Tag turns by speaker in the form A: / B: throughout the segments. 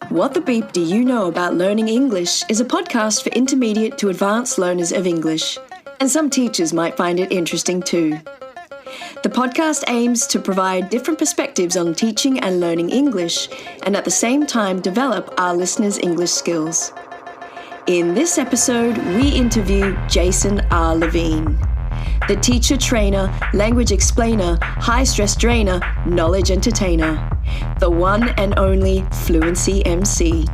A: What the Beep Do You Know About Learning English is a podcast for intermediate to advanced learners of English, and some teachers might find it interesting too. The podcast aims to provide different perspectives on teaching and learning English, and at the same time develop our listeners' English skills. In this episode, we interview Jason R Levine, the teacher, trainer, language explainer, high-stress drainer, knowledge entertainer, the one and only Fluency MC.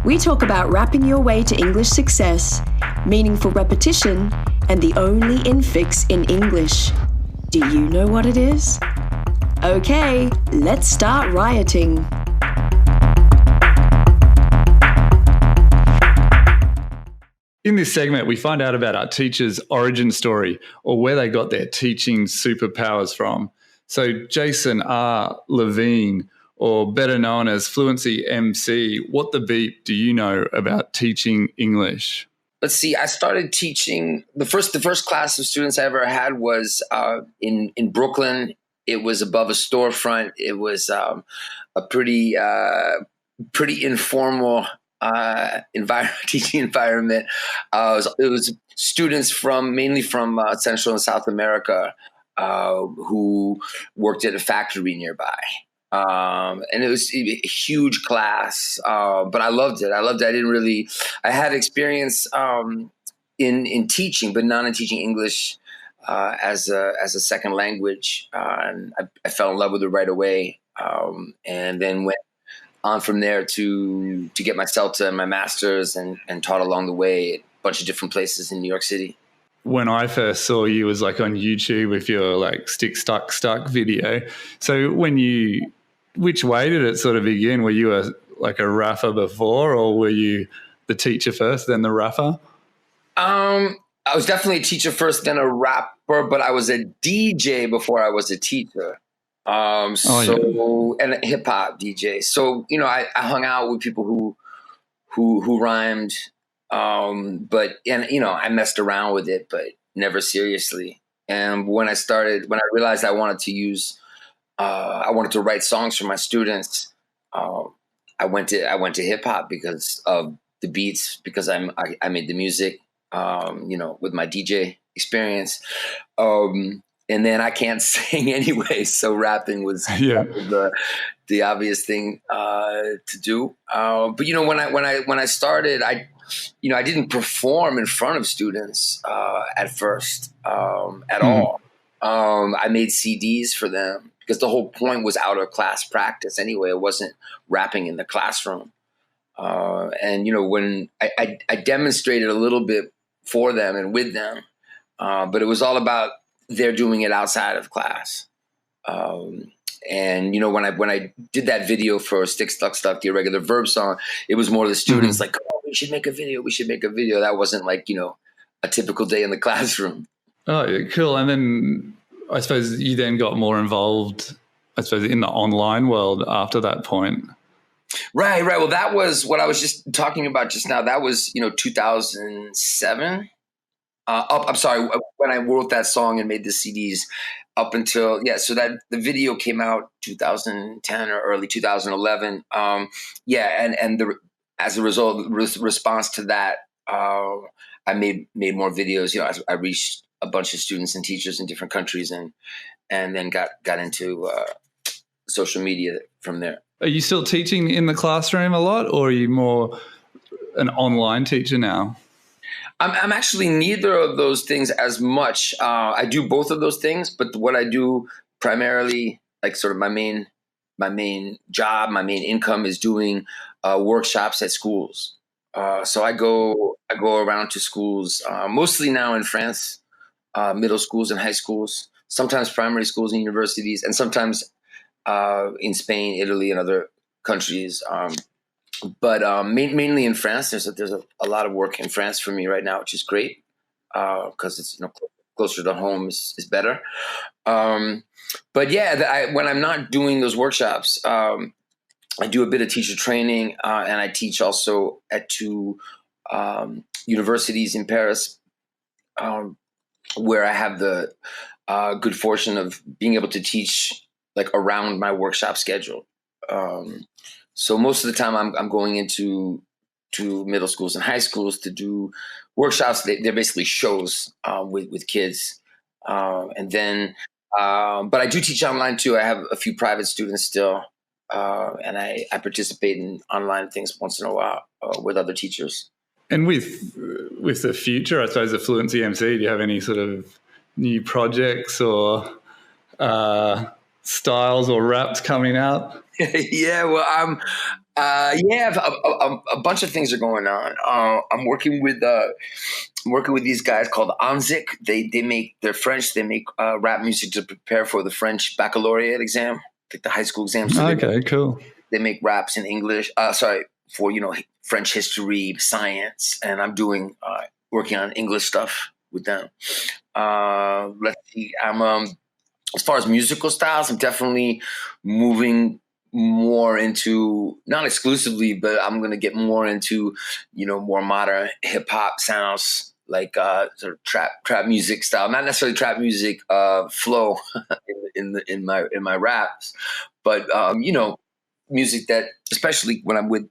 A: We talk about rapping your way to English success, meaningful repetition, and the only infix in English. Do you know what it is? Okay, let's start rioting.
B: In this segment, we find out about our teacher's origin story or where they got their teaching superpowers from. So Jason R Levine, or better known as Fluency MC, what the beep do you know about teaching English?
C: Let's see. I started teaching. The first class of students I ever had was in Brooklyn. It was above a storefront. It was a pretty informal teaching environment. It was students mainly from Central and South America who worked at a factory nearby. And it was a huge class, but I loved it. I had experience in teaching, but not in teaching English as a second language. And I fell in love with it right away, and then went on from there to get my CELTA and my master's, and taught along the way at a bunch of different places in New York City.
B: When I first saw you was like on YouTube with your like stick stuck video. So which way did it sort of begin? Were you a rapper before, or were you the teacher first, then the rapper?
C: I was definitely a teacher first, then a rapper, but I was a DJ before I was a teacher. And a hip hop DJ. So, I hung out with people who rhymed, but I messed around with it, but never seriously. And when I realized I wanted to write songs for my students, I went to hip hop because of the beats, because I made the music, with my DJ experience. And then I can't sing anyway, so rapping was the obvious thing to do. But when I started, I didn't perform in front of students at first at all. I made CDs for them because the whole point was out of class practice anyway. It wasn't rapping in the classroom. And when I demonstrated a little bit for them and with them, but it was all about they're doing it outside of class. And when I did that video for Stick Stuck Stuck, the irregular verb song, it was more the students like, oh, we should make a video. That wasn't like, a typical day in the classroom.
B: Oh, yeah, cool. And then I suppose you then got more involved, in the online world after that point.
C: Right. Well, that was what I was just talking about just now. That was, 2007. I'm sorry, when I wrote that song and made the CDs up until, so that the video came out 2010 or early 2011. As a result, response to that, I made more videos. I reached a bunch of students and teachers in different countries, and then got into social media from there.
B: Are you still teaching in the classroom a lot, or are you more an online teacher now?
C: I'm actually neither of those things as much. I do both of those things, but what I do primarily, like sort of my main job, my main income is doing workshops at schools. So I go around to schools, mostly now in France, middle schools and high schools, sometimes primary schools and universities, and sometimes in Spain, Italy, and other countries. But mainly in France. There's a lot of work in France for me right now, which is great because it's closer to home is better. But when I'm not doing those workshops, I do a bit of teacher training, and I teach also at two universities in Paris, where I have the good fortune of being able to teach like around my workshop schedule. So most of the time I'm going into to middle schools and high schools to do workshops. They're basically shows with kids. And then, but I do teach online too. I have a few private students still. And I participate in online things once in a while with other teachers.
B: And with the future, I suppose, the Fluency MC, do you have any sort of new projects or styles or raps coming out?
C: Yeah, well, a bunch of things are going on. I'm working with these guys called Anzik. They're French. They make rap music to prepare for the French baccalaureate exam, like the high school exam. So
B: cool.
C: They make raps in English. For French history, science, and I'm doing working on English stuff with them. Let's see. I'm as far as musical styles, I'm definitely moving more into, not exclusively, but I'm going to get more into, more modern hip hop sounds, like sort of trap music style, not necessarily trap music flow in my raps, but music that, especially when I'm with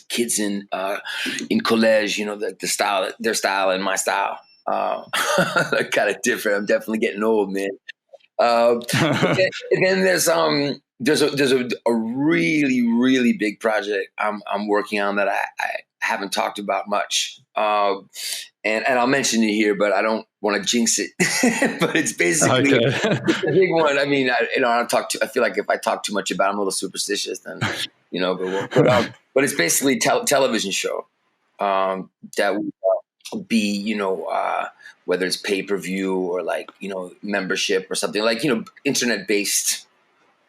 C: kids in college, the style, their style and my style, are kind of different. I'm definitely getting old, man. And then there's a really, really big project I'm working on that I haven't talked about much. And I'll mention it here, but I don't want to jinx it. But it's basically it's a big one. I mean, I feel like if I talk too much about it, I'm a little superstitious. Then, but it's basically television show that would be, whether it's pay-per-view or like, membership or something like, internet based,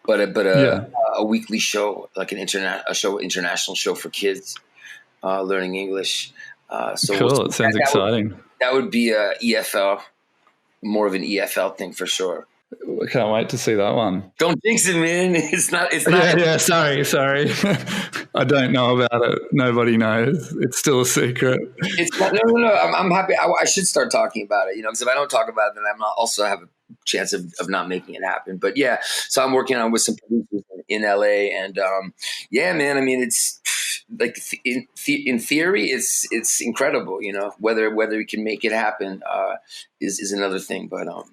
C: but a weekly show, like international show for kids learning English. So
B: cool. It sounds exciting.
C: That would be a EFL, more of an EFL thing for sure.
B: I can't wait to see that one.
C: Don't jinx it, man. It's not.
B: Yeah. Sorry. I don't know about it. Nobody knows. It's still a secret.
C: It's not. No. I'm happy. I should start talking about it. Because if I don't talk about it, then I'm not also have a chance of not making it happen. But yeah, so I'm working on with some producers in LA, and yeah, man. I mean, it's like in theory, it's incredible. Whether we can make it happen is another thing. But I'll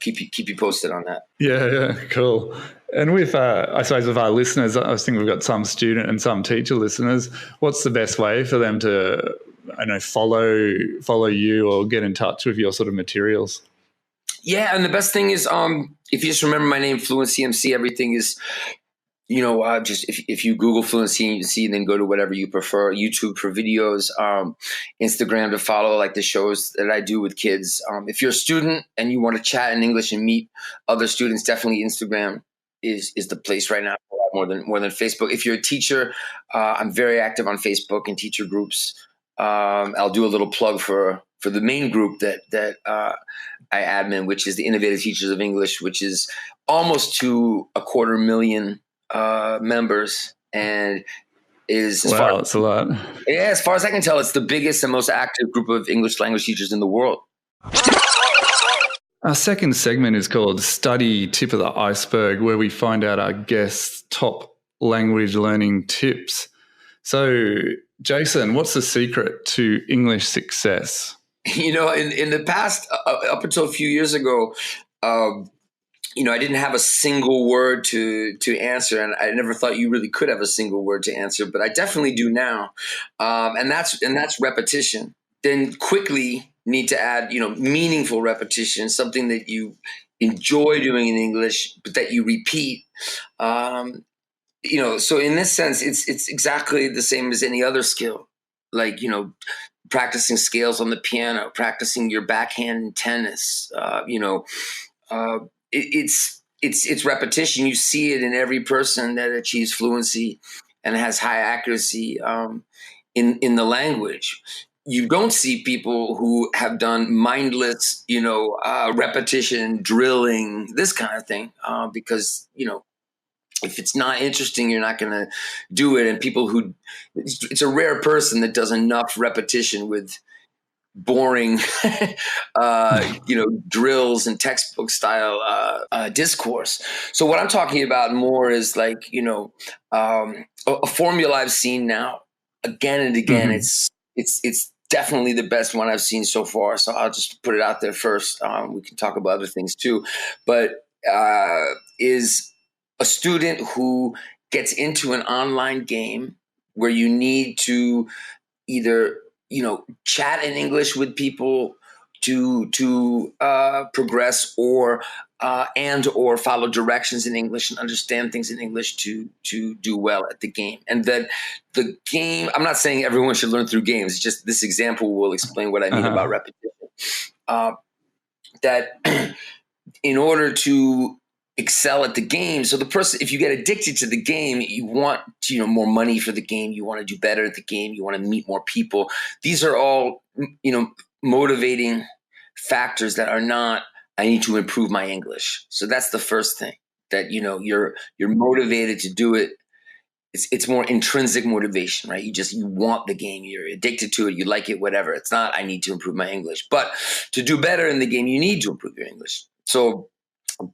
C: keep you posted on that.
B: Yeah, cool. And with I suppose with our listeners, I think we've got some student and some teacher listeners. What's the best way for them to, follow you or get in touch with your sort of materials?
C: Yeah, and the best thing is if you just remember my name, Fluency MC, everything is, just if you Google Fluency MC and then go to whatever you prefer, YouTube for videos, Instagram to follow like the shows that I do with kids. If you're a student and you want to chat in English and meet other students, definitely Instagram is the place right now, more than Facebook. If you're a teacher, I'm very active on Facebook and teacher groups. I'll do a little plug for the main group that I admin, which is the Innovative Teachers of English, which is almost to 250,000 members, and is
B: that's a lot.
C: Yeah, as far as I can tell, it's the biggest and most active group of English language teachers in the world.
B: Our second segment is called Study Tip of the Iceberg, where we find out our guests' top language learning tips. So, Jason, what's the secret to English success?
C: In the past, up until a few years ago, I didn't have a single word to answer, and I never thought you really could have a single word to answer, but I definitely do now, and that's repetition. Then quickly need to add, meaningful repetition, something that you enjoy doing in English, but that you repeat. So in this sense, it's exactly the same as any other skill, like practicing scales on the piano, practicing your backhand in tennis. It's repetition. You see it in every person that achieves fluency and has high accuracy in the language. You don't see people who have done mindless, repetition, drilling, this kind of thing, because, if it's not interesting, you're not going to do it. And people it's a rare person that does enough repetition with boring, drills and textbook style discourse. So what I'm talking about more is like, a formula I've seen now again and again. It's definitely the best one I've seen so far. So I'll just put it out there first. We can talk about other things too, but is a student who gets into an online game where you need to either chat in English with people to progress, or follow directions in English and understand things in English to do well at the game. And that the game, I'm not saying everyone should learn through games. It's just this example will explain what I mean about repetition. That in order to excel at the game, so the person, if you get addicted to the game, you want more money for the game, you want to do better at the game, you want to meet more people. These are all motivating factors that are not, I need to improve my English. So that's the first thing, that you're motivated to do it. It's more intrinsic motivation, right? You want the game, you're addicted to it, you like it, whatever. It's not, I need to improve my English. But to do better in the game, you need to improve your English. So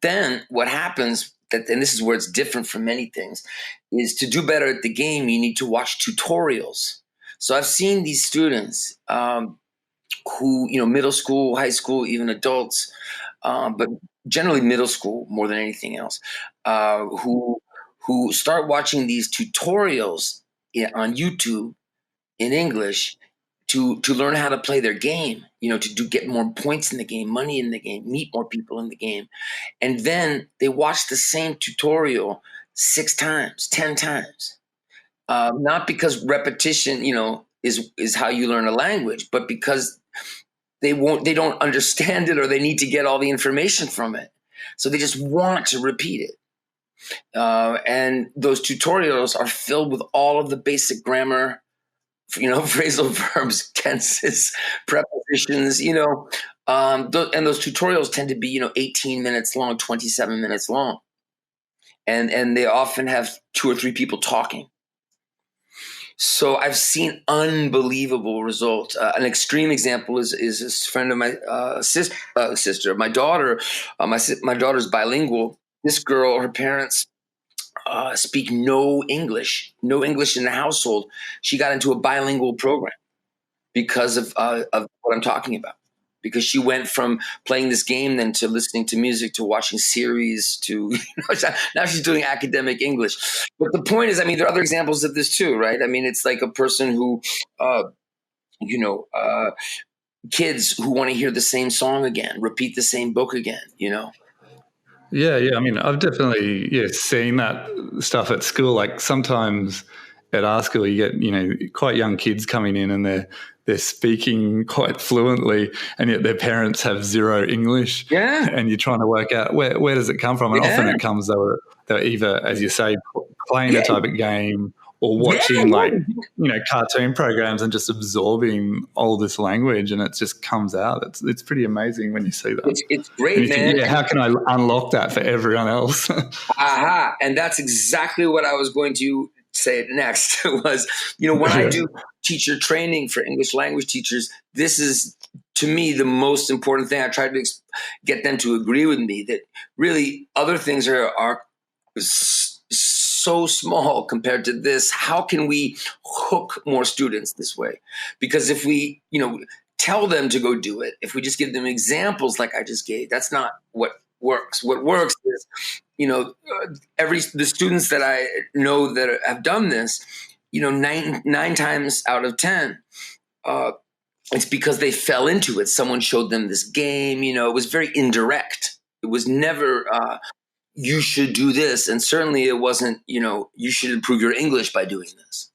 C: then what happens, and this is where it's different from many things, is to do better at the game, you need to watch tutorials. So I've seen these students who, middle school, high school, even adults, but generally middle school more than anything else, who start watching these tutorials on YouTube in English to learn how to play their game, to get more points in the game, money in the game, meet more people in the game. And then they watch the same tutorial 6 times, 10 times. Not because repetition, is how you learn a language, but because they don't understand it, or they need to get all the information from it. So they just want to repeat it. And those tutorials are filled with all of the basic grammar, phrasal verbs, tenses, prepositions, and those tutorials tend to be, 18 minutes long, 27 minutes long. And they often have 2 or 3 people talking. So I've seen unbelievable results. An extreme example is this friend of my sister, my daughter. My daughter's bilingual. This girl, her parents speak no English in the household. She got into a bilingual program because of what I'm talking about. Because she went from playing this game then to listening to music, to watching series, to now she's doing academic English. But the point is, there are other examples of this too, right? It's like a person who, kids who want to hear the same song again, repeat the same book again,
B: Yeah. I've definitely seen that stuff at school. Like sometimes at our school, you get quite young kids coming in and they're speaking quite fluently, and yet their parents have 0 English.
C: Yeah,
B: and you're trying to work out where does it come from, and often it comes they're either, as you say, playing a type of game or watching cartoon programs and just absorbing all this language, and it just comes out. It's pretty amazing when you see that.
C: It's great, man.
B: Think, how can I unlock that for everyone else?
C: Aha! And that's exactly what I was going to say next. Was when I do teacher training for English language teachers, this is, to me, the most important thing. I try to get them to agree with me that really other things are so small compared to this. How can we hook more students this way? Because if we, tell them to go do it, if we just give them examples like I just gave, that's not what works. What works is, the students that I know that have done this, 9 times out of 10, it's because they fell into it. Someone showed them this game, it was very indirect. It was never, you should do this. And certainly it wasn't, you should improve your English by doing this.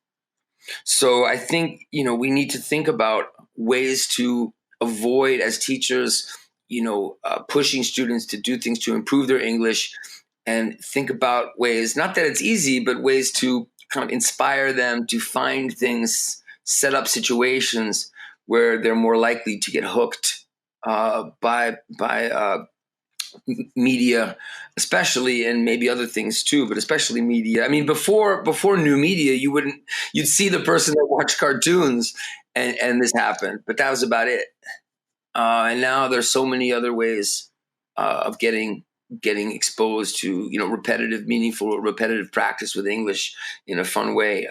C: So I think, we need to think about ways to avoid, as teachers, pushing students to do things to improve their English, and think about ways, not that it's easy, but ways to kind of inspire them to find things, set up situations where they're more likely to get hooked by media, especially, and maybe other things too, but especially media. I mean, before new media, you'd see the person that watched cartoons, and this happened, but that was about it. And now there's so many other ways of getting exposed to, meaningful repetitive practice with English in a fun way.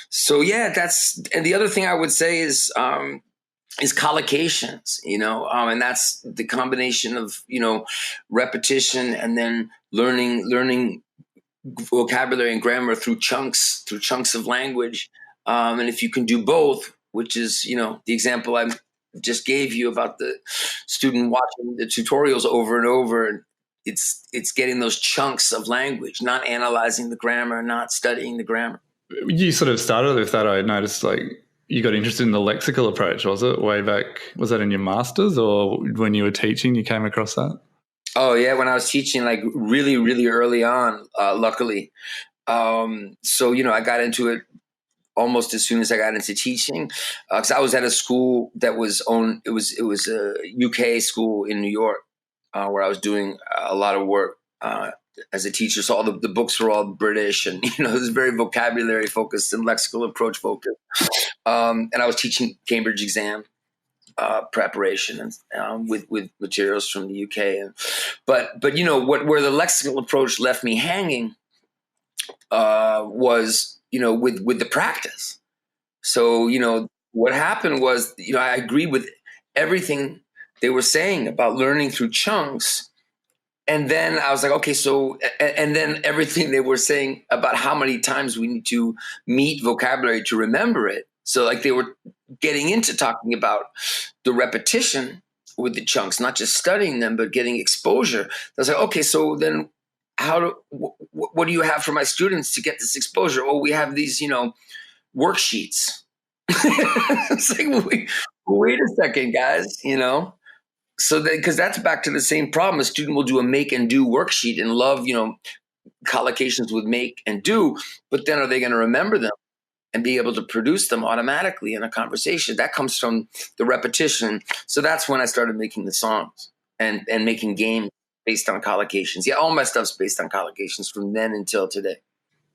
C: So yeah, and the other thing I would say is collocations, and that's the combination of, repetition and then learning vocabulary and grammar through chunks of language. And if you can do both, which is, the example I just gave you about the student watching the tutorials over and over, and it's getting those chunks of language, not analyzing the grammar, not studying the grammar.
B: You sort of started with that. I noticed, like, you got interested in the lexical approach, was it? Way back, was that in your master's, or when you were teaching, you came across that?
C: Oh yeah, when I was teaching, like really, really early on, luckily. So, I got into it almost as soon as I got into teaching, because I was at a school that was it was a UK school in New York, where I was doing a lot of work as a teacher. So all the books were all British, and it was very vocabulary focused and lexical approach focused. And I was teaching Cambridge exam preparation and with materials from the UK. But where the lexical approach left me hanging was with the practice. So what happened was I agreed with everything they were saying about learning through chunks. And then I was like, okay, so, and then everything they were saying about how many times we need to meet vocabulary to remember it. So like they were getting into talking about the repetition with the chunks, not just studying them, but getting exposure. I was like, okay, so then what do you have for my students to get this exposure? Oh, we have these, worksheets. It's like, wait a second, guys, So because that's back to the same problem. A student will do a make and do worksheet and love, collocations with make and do, but then are they going to remember them and be able to produce them automatically in a conversation? That comes from the repetition. So that's when I started making the songs and making games based on collocations. Yeah, all my stuff's based on collocations from then until today.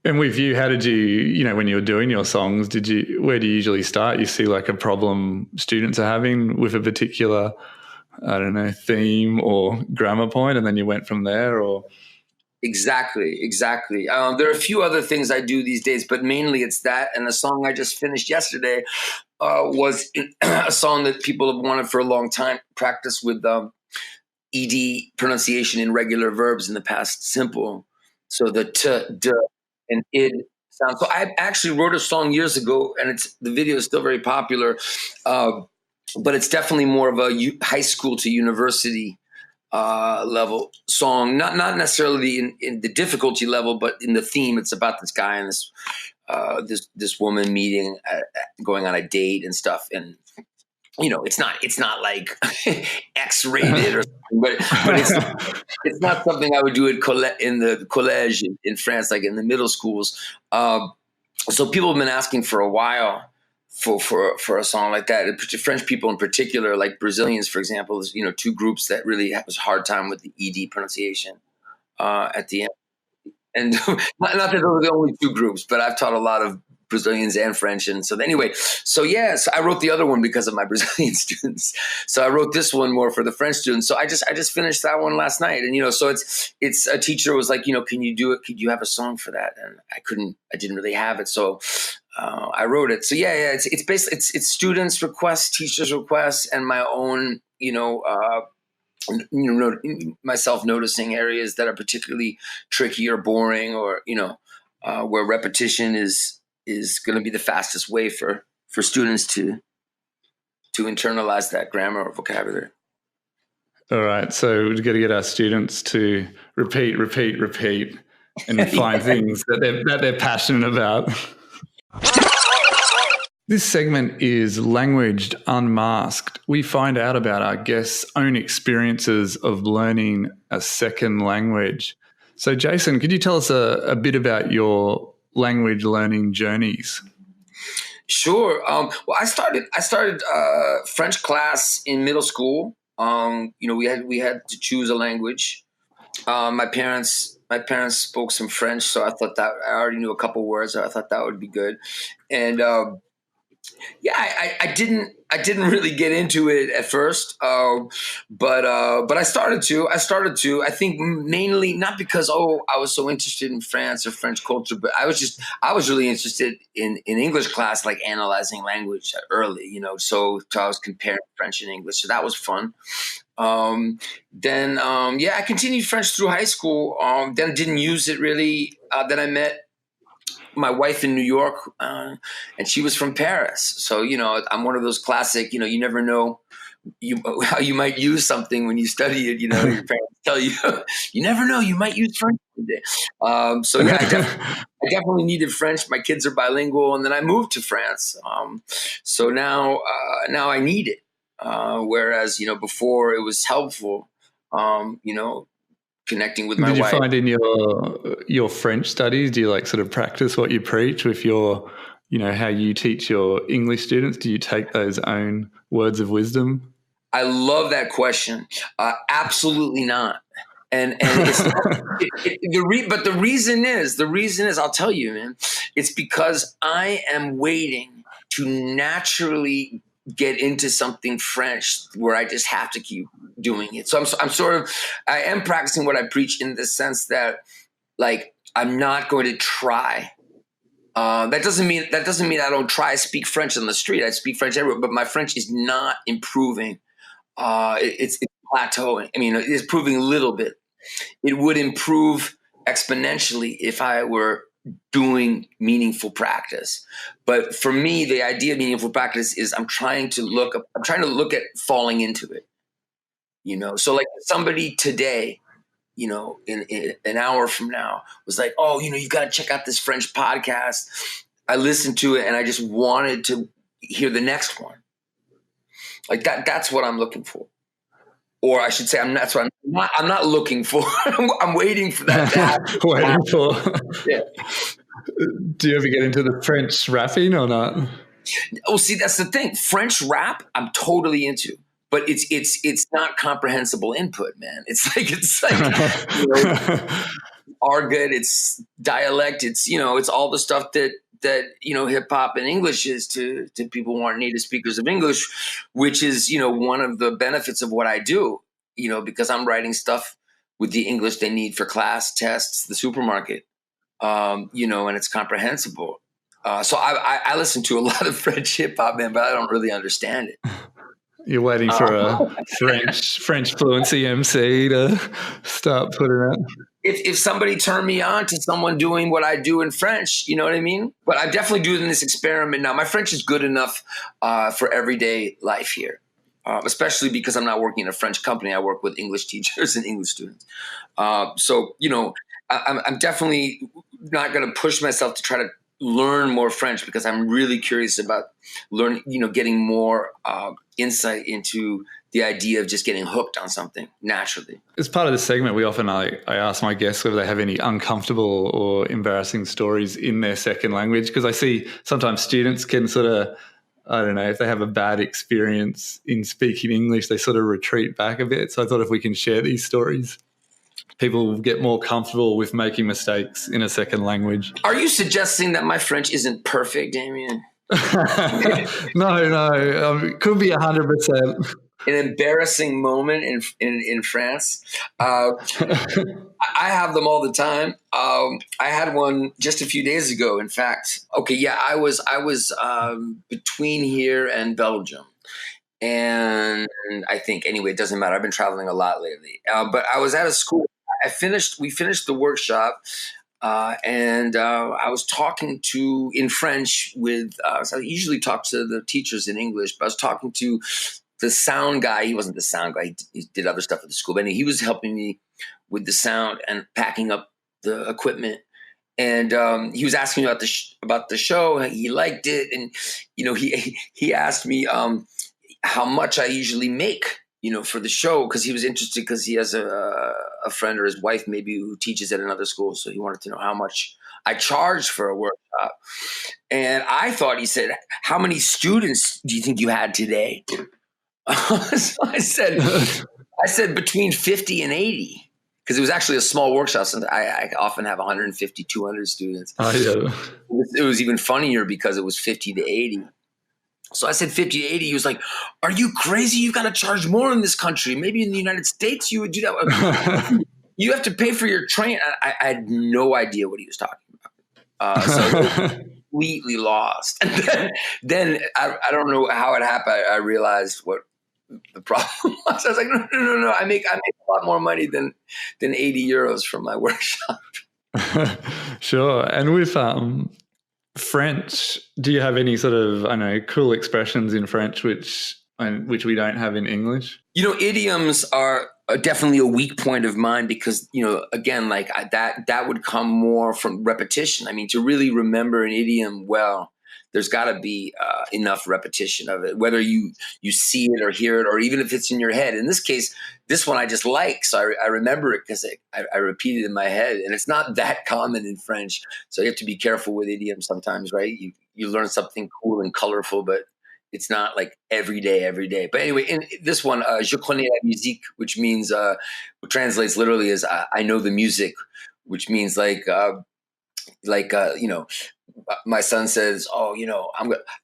B: And with you, how did you, when you were doing your songs, where do you usually start? You see like a problem students are having with a particular, I don't know, theme or grammar point, and then you went from there, or?
C: Exactly. There are a few other things I do these days, but mainly it's that. And the song I just finished yesterday was a song that people have wanted for a long time, practice with ED pronunciation in regular verbs in the past simple. So the t, d, and id sound. So I actually wrote a song years ago, and the video is still very popular, but it's definitely more of a high school to university level song, not necessarily in the difficulty level, but in the theme. It's about this guy and this woman meeting, going on a date and stuff, and it's not like X-rated or something, but it's not something I would do in the collège in France, like in the middle schools. So people have been asking for a while for a song like that. French people in particular, like Brazilians, for example, is, two groups that really have a hard time with the ED pronunciation at the end. And not that those are the only two groups, but I've taught a lot of Brazilians and French. And so anyway, so I wrote the other one because of my Brazilian students. So I wrote this one more for the French students. So I just finished that one last night. And, so it's a teacher was like, can you do it? Could you have a song for that? And I didn't really have it. So I wrote it. So it's basically, it's students' requests, teachers' requests, and my own, myself noticing areas that are particularly tricky or boring, or, where repetition is going to be the fastest way for students to internalize that grammar or vocabulary.
B: All right. So we've got to get our students to repeat and find things that they're passionate about. This segment is Languaged Unmasked. We find out about our guests' own experiences of learning a second language. So, Jason, could you tell us a bit about your language learning journeys?
C: Sure. Well, I started French class in middle school, we had to choose a language. My parents spoke some French, so I thought that I already knew a couple words. So I thought that would be good. And yeah, I didn't really get into it at first, but I started to. I think mainly not because I was so interested in France or French culture, but I was really interested in English class, like analyzing language early, So I was comparing French and English, so that was fun. Then I continued French through high school. Then didn't use it really. Then I met my wife in New York, and she was from Paris. So, I'm one of those classic, you never know how you might use something when you study it. Your parents tell you, you never know, you might use French one day. I definitely needed French. My kids are bilingual. And then I moved to France. So now I need it. Whereas, before it was helpful, connecting with my wife.
B: Did you find in your French studies, do you like sort of practice what you preach with your, how you teach your English students? Do you take those own words of wisdom?
C: I love that question. Absolutely not. And it's not, but the reason is, I'll tell you, man, it's because I am waiting to naturally get into something French where I just have to keep doing it. So I am practicing what I preach in the sense that, like, I'm not going to try. That doesn't mean I don't try. I speak French on the street. I speak French everywhere, but my French is not improving. It's plateauing. I mean, it's improving a little bit. It would improve exponentially if I were doing meaningful practice. But for me, the idea of meaningful practice is I'm trying to look at falling into it. So like somebody today, in an hour from now was like, oh, you've got to check out this French podcast. I listened to it and I just wanted to hear the next one. Like that's what I'm looking for. Or I should say, I'm not looking for. I'm waiting for that to happen.
B: Waiting for.
C: Yeah.
B: Do you ever get into the French rapping or not?
C: Oh, see, that's the thing. French rap, I'm totally into, but it's not comprehensible input, man. It's like argot, it's dialect, it's all the stuff that hip hop and English is to people who aren't native speakers of English, which is, one of the benefits of what I do, because I'm writing stuff with the English they need for class, tests, the supermarket, and it's comprehensible. So I listen to a lot of French hip hop, man, but I don't really understand it.
B: You're waiting for a French Fluency MC to start putting out.
C: If somebody turned me on to someone doing what I do in French, you know what I mean? But I'm definitely doing this experiment now. My French is good enough for everyday life here, especially because I'm not working in a French company. I work with English teachers and English students. So, I'm definitely not going to push myself to try to learn more French because I'm really curious about getting more insight into the idea of just getting hooked on something naturally.
B: As part of the segment, we often I ask my guests whether they have any uncomfortable or embarrassing stories in their second language, because I see sometimes students can sort of, I don't know, if they have a bad experience in speaking English, they sort of retreat back a bit. So I thought if we can share these stories, people will get more comfortable with making mistakes in a second language.
C: Are you suggesting that my French isn't perfect, Damien?
B: No. It could be 100%.
C: An embarrassing moment in France. I have them all the time. I had one just a few days ago, in fact. Okay, yeah, I was between here and Belgium. And I think, anyway, it doesn't matter. I've been traveling a lot lately. But I was at a school. We finished the workshop. And I was talking in French with, so I usually talk to the teachers in English, but I was talking to the sound guy. He wasn't the sound guy. He did other stuff at the school, but he was helping me with the sound and packing up the equipment. And he was asking me about the show. He liked it. And, he asked me how much I usually make, for the show, because he was interested because he has a friend or his wife maybe who teaches at another school. So he wanted to know how much I charge for a workshop. And I thought he said, how many students do you think you had today? So I said between 50 and 80, because it was actually a small workshop. So I often have 150, 200 students.
B: Oh, yeah.
C: It was even funnier because it was 50 to 80. So I said 50 to 80. He was like, are you crazy? You've got to charge more in this country. Maybe in the United States you would do that. You have to pay for your train. I had no idea what he was talking about. So completely lost. And then I don't know how it happened. I realized what the problem was. I was like, no. I make a lot more money than 80 euros from my workshop.
B: Sure. And with French, do you have any sort of, I don't know, cool expressions in French which we don't have in English?
C: Idioms are definitely a weak point of mine because, again, like that would come more from repetition. I mean, to really remember an idiom well, there's got to be enough repetition of it, whether you see it or hear it, or even if it's in your head. In this case, this one I just like, so I remember it because I repeat it in my head, and it's not that common in French. So you have to be careful with idioms sometimes, right? You learn something cool and colorful, but it's not like every day. But anyway, in this one, je connais la musique, which means, what translates literally as I know the music, which means my son says, "Oh,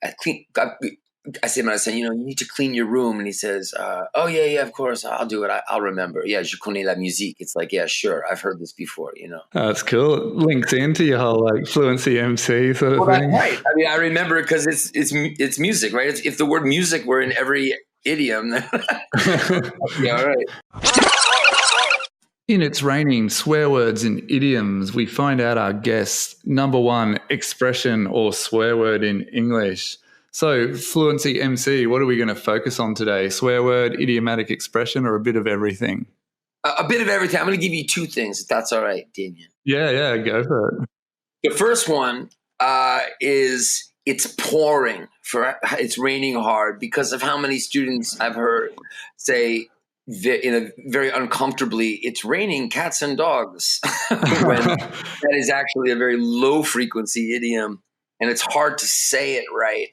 C: I say to my son, you need to clean your room," and he says, "Oh yeah, of course, I'll do it. I'll remember. Yeah, je connais la musique." It's like, yeah, sure, I've heard this before.
B: Oh, that's cool. It links into your whole like Fluency MC sort of thing.
C: Right. I mean, I remember it because it's music, right? If the word music were in every idiom, then yeah, all right.
B: In It's Raining, swear words and idioms, we find out our guest's number one expression or swear word in English. So, Fluency MC, what are we going to focus on today? Swear word, idiomatic expression, or a bit of everything?
C: A bit of everything. I'm going to give you two things, if that's all right, Damien.
B: Yeah, go for it.
C: The first one is it's pouring. It's raining hard because of how many students I've heard say in a very uncomfortably, it's raining cats and dogs, when that is actually a very low frequency idiom, and it's hard to say it right.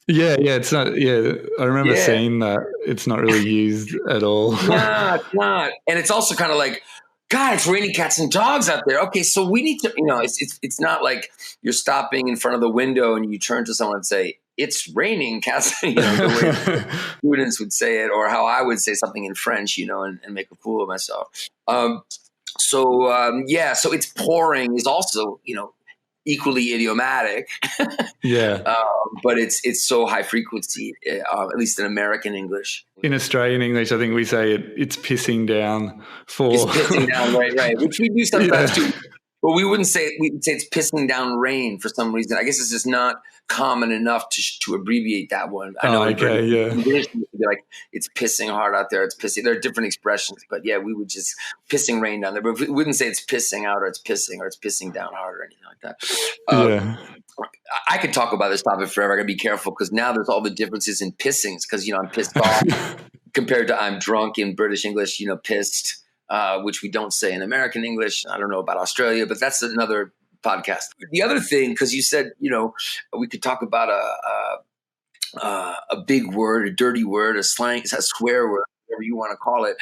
B: It's not. Yeah, I remember seeing that. It's not really used at all.
C: No, it's not. And it's also kind of like, God, it's raining cats and dogs out there. Okay, so we need to, it's not like you're stopping in front of the window and you turn to someone and say, it's raining cats, the way students would say it, or how I would say something in French, and make a fool of myself. So it's pouring is also, equally idiomatic.
B: Yeah.
C: But it's so high frequency, at least in American English.
B: In Australian English, I think we say it's pissing down for...
C: It's pissing down, right, which we do sometimes too. But we wouldn't say it. We'd say it's pissing down rain for some reason. I guess it's just not common enough to abbreviate that one. I know English would be like, it's pissing hard out there. It's pissing. There are different expressions, but yeah, we would just pissing rain down there. But we wouldn't say it's pissing out or it's pissing down hard or anything like that. I could talk about this topic forever. I got to be careful because now there's all the differences in pissings because, I'm pissed off compared to I'm drunk in British English, pissed. Which we don't say in American English. I don't know about Australia, but that's another podcast. The other thing, because you said, we could talk about a big word, a dirty word, a slang, a swear word, whatever you want to call it,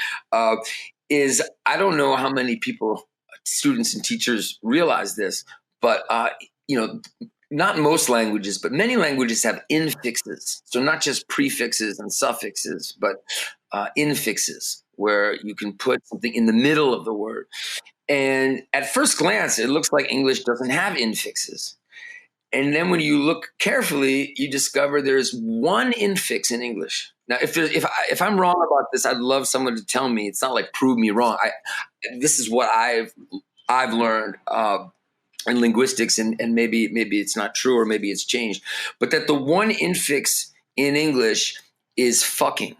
C: is I don't know how many people, students and teachers realize this, but, not most languages, but many languages have infixes. So not just prefixes and suffixes, but infixes, where you can put something in the middle of the word. And at first glance, it looks like English doesn't have infixes. And then when you look carefully, you discover there's one infix in English. Now, if I'm wrong about this, I'd love someone to tell me. It's not like prove me wrong. This is what I've learned in linguistics, and maybe it's not true or maybe it's changed, but that the one infix in English is fucking.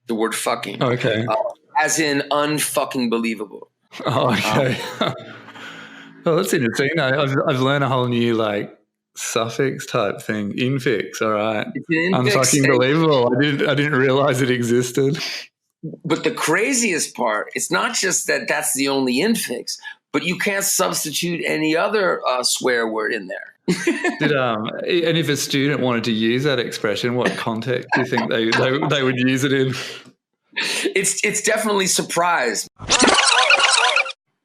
C: The word fucking.
B: Okay.
C: As in unfucking believable.
B: Oh, okay. Well, that's interesting. I've learned a whole new suffix type thing. Infix. All right. Unfucking believable. I didn't realize it existed.
C: But the craziest part, it's not just that's the only infix, but you can't substitute any other swear word in there.
B: And if a student wanted to use that expression, what context do you think they would use it in?
C: It's definitely surprise.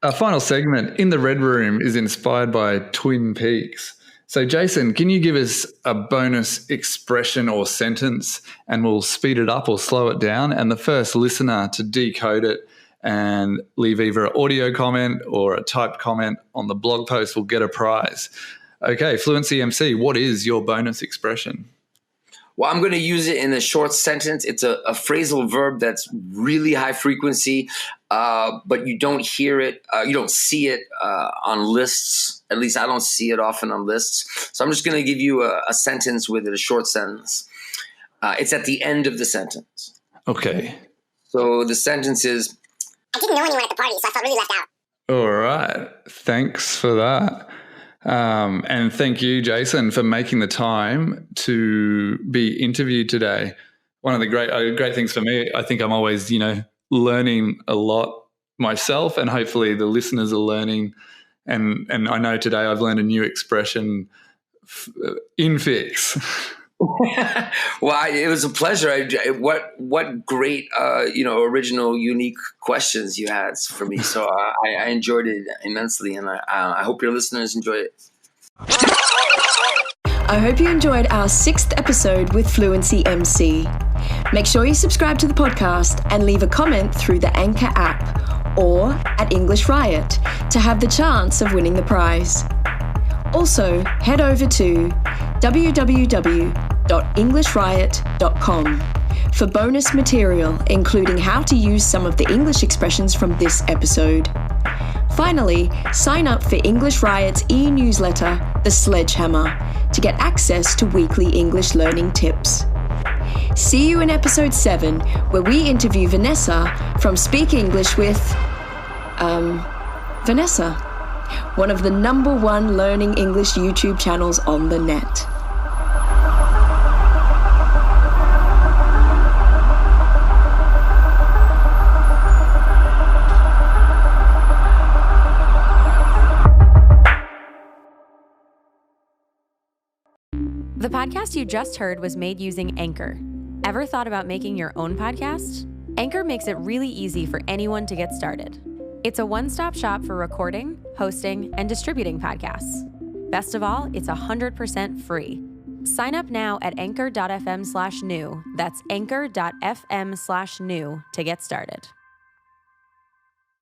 B: Our final segment, In the Red Room, is inspired by Twin Peaks. So, Jason, can you give us a bonus expression or sentence, and we'll speed it up or slow it down, and the first listener to decode it and leave either an audio comment or a typed comment on the blog post will get a prize. Okay, Fluency MC, what is your bonus expression?
C: Well, I'm going to use it in a short sentence. It's a phrasal verb that's really high frequency, but you don't hear it, you don't see it on lists. At least I don't see it often on lists. So I'm just going to give you a sentence with it, a short sentence. It's at the end of the sentence.
B: Okay.
C: So the sentence is,
D: I didn't know anyone at the party, so I felt really left out.
B: All right. Thanks for that. And thank you, Jason, for making the time to be interviewed today. One of the great things for me, I think I'm always, learning a lot myself, and hopefully the listeners are learning. And I know today I've learned a new expression, infix.
C: Well, it was a pleasure. What great, original, unique questions you had for me. So I enjoyed it immensely, and I hope your listeners enjoy it.
A: I hope you enjoyed our 6th episode with Fluency MC. Make sure you subscribe to the podcast and leave a comment through the Anchor app or at English Riot to have the chance of winning the prize. Also, head over to www.englishriot.com for bonus material, including how to use some of the English expressions from this episode. Finally, sign up for English Riot's e-newsletter, The Sledgehammer, to get access to weekly English learning tips. See you in episode 7, where we interview Vanessa from Speak English with, Vanessa, one of the #1 learning English YouTube channels on the net.
E: The podcast you just heard was made using Anchor. Ever thought about making your own podcast? Anchor makes it really easy for anyone to get started. It's a one-stop shop for recording, hosting, and distributing podcasts. Best of all, it's 100% free. Sign up now at anchor.fm/new. That's anchor.fm/new to get started.